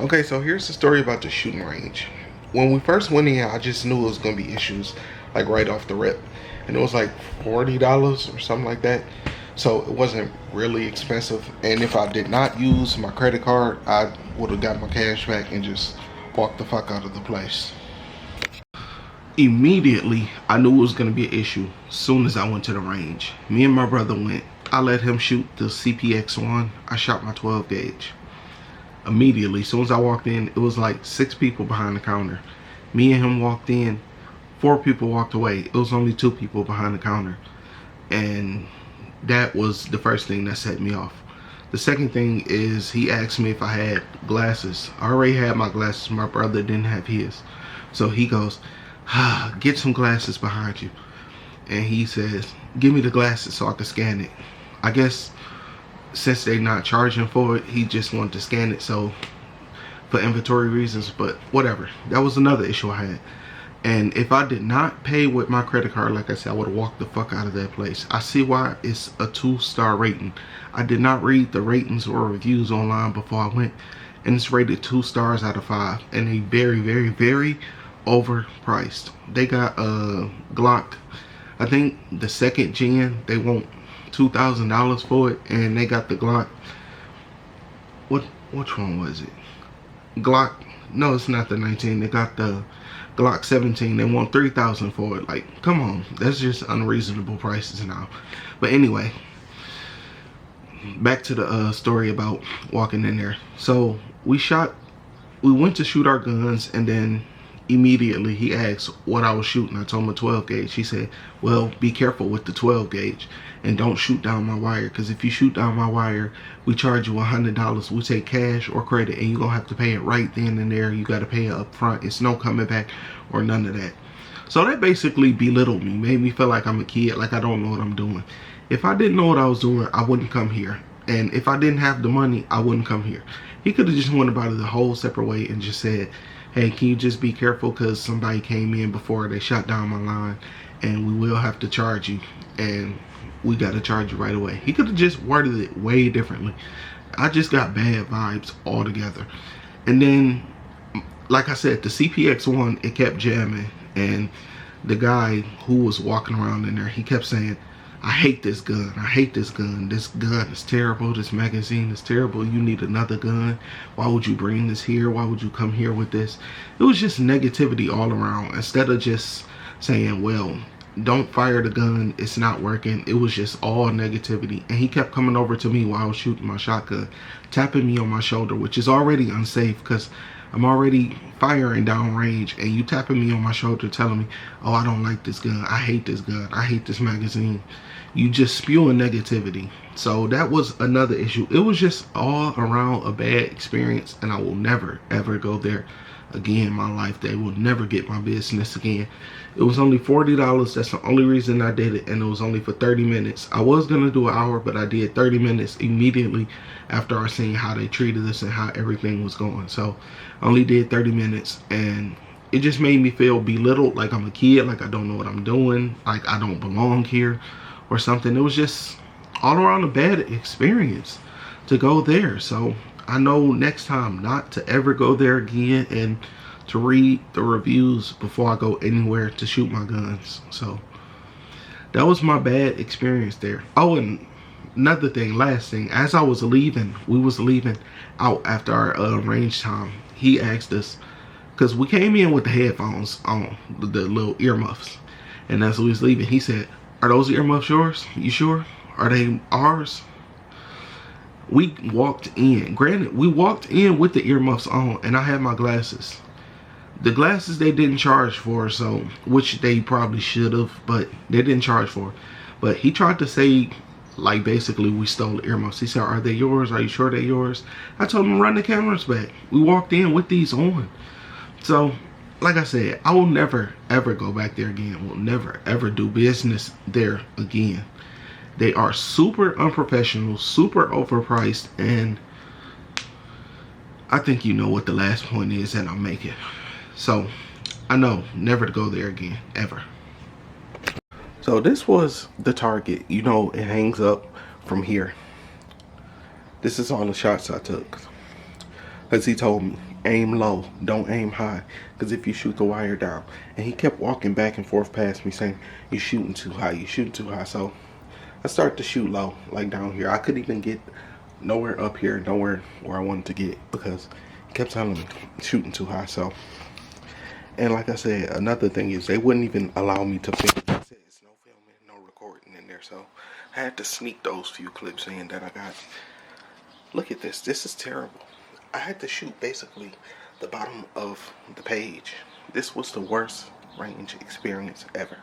Okay, so here's the story about the shooting range. When we first went in, I just knew it was gonna be issues, like right off the rip, and it was like $40 or something like that. So it wasn't really expensive. And if I did not use my credit card, I would have got my cash back and just walked the fuck out of the place. Immediately, I knew it was gonna be an issue. As soon as I went to the range, me and my brother went. I let him shoot the CPX-1. I shot my 12 gauge. Immediately, as soon as I walked in, it was like 6 people behind the counter. Me and him walked in, 4 people walked away. It was only 2 people behind the counter. And that was the first thing that set me off. The second thing is he asked me if I had glasses. I already had my glasses. My brother didn't have his. So he goes, get some glasses behind you. And he says, give me the glasses so I can scan it. I guess since they not charging for it, he just wanted to scan it, so for inventory reasons. But whatever, that was another issue I had. And if I did not pay with my credit card, like I said, I would have walked the fuck out of that place. I see why it's a 2-star rating. I did not read the ratings or reviews online before I went, and it's rated 2 stars out of 5, and they very, very, very overpriced. They got Glock, I think the 2nd gen, they want $2,000 for it, and they got the Glock. Which one was it? Glock? No, it's not the 19. They got the Glock 17. They want $3,000 for it. Like, come on, that's just unreasonable prices now. But anyway, back to the story about walking in there. So we went to shoot our guns, and then immediately he asked what I was shooting. I told him a 12 gauge. He said, well, be careful with the 12 gauge and don't shoot down my wire, because if you shoot down my wire, we charge you $100. We take cash or credit, and you're gonna have to pay it right then and there. You got to pay it up front. It's no coming back or none of that. So that basically belittled me, made me feel like I'm a kid, like I don't know what I'm doing. If I didn't know what I was doing, I wouldn't come here. And if I didn't have the money, I wouldn't come here. He could have just went about it the whole separate way and just said, hey, can you just be careful because somebody came in before they shut down my line, and we will have to charge you, and we got to charge you right away. He could have just worded it way differently. I just got bad vibes altogether. And then, like I said, the CPX-1, it kept jamming, and the guy who was walking around in there, he kept saying, I hate this gun. I hate this gun. This gun is terrible. This magazine is terrible. You need another gun. Why would you bring this here? Why would you come here with this? It was just negativity all around. Instead of just saying, well, don't fire the gun, it's not working. It was just all negativity. And he kept coming over to me while I was shooting my shotgun, tapping me on my shoulder, which is already unsafe because I'm already firing down range, and you tapping me on my shoulder telling me, oh, I don't like this gun, I hate this gun, I hate this magazine. You just spewing negativity. So that was another issue. It was just all around a bad experience, and I will never ever go there again in my life. They will never get my business again. It was only $40. That's the only reason I did it, and it was only for 30 minutes. I was gonna do an hour, but I did 30 minutes immediately after I seen how they treated us and how everything was going. So I only did 30 minutes, and it just made me feel belittled, like I'm a kid, like I don't know what I'm doing, like I don't belong here or something. It was just all around a bad experience to go there. So I know next time not to ever go there again, and to read the reviews before I go anywhere to shoot my guns. So that was my bad experience there. Oh, and another thing, last thing, as I was leaving, we was leaving out after our range time, he asked us, because we came in with the headphones on, the little earmuffs, and as we was leaving, he said, are those earmuffs yours? You sure? Are they ours? We walked in. Granted, we walked in with the earmuffs on, and I had my glasses. The glasses they didn't charge for, so, which they probably should have, but they didn't charge for. But he tried to say, like, basically we stole the earmuffs. He said, are they yours? Are you sure they're yours? I told him, run the cameras back. We walked in with these on. So, like I said, I will never ever go back there again. We'll never ever do business there again. They are super unprofessional, super overpriced, and I think you know what the last point is that I'm making. So I know never to go there again, ever. So this was the target. You know, it hangs up from here. This is all the shots I took. Because he told me, aim low, don't aim high. Because if you shoot the wire down. And he kept walking back and forth past me saying, you're shooting too high, you're shooting too high. So I started to shoot low, like down here. I couldn't even get nowhere up here, nowhere where I wanted to get. Because he kept telling me, shooting too high. So, and like I said, another thing is they wouldn't even allow me to film. They said it's no filming, no recording in there. So I had to sneak those few clips in that I got. Look at this. This is terrible. I had to shoot basically the bottom of the page. This was the worst range experience ever.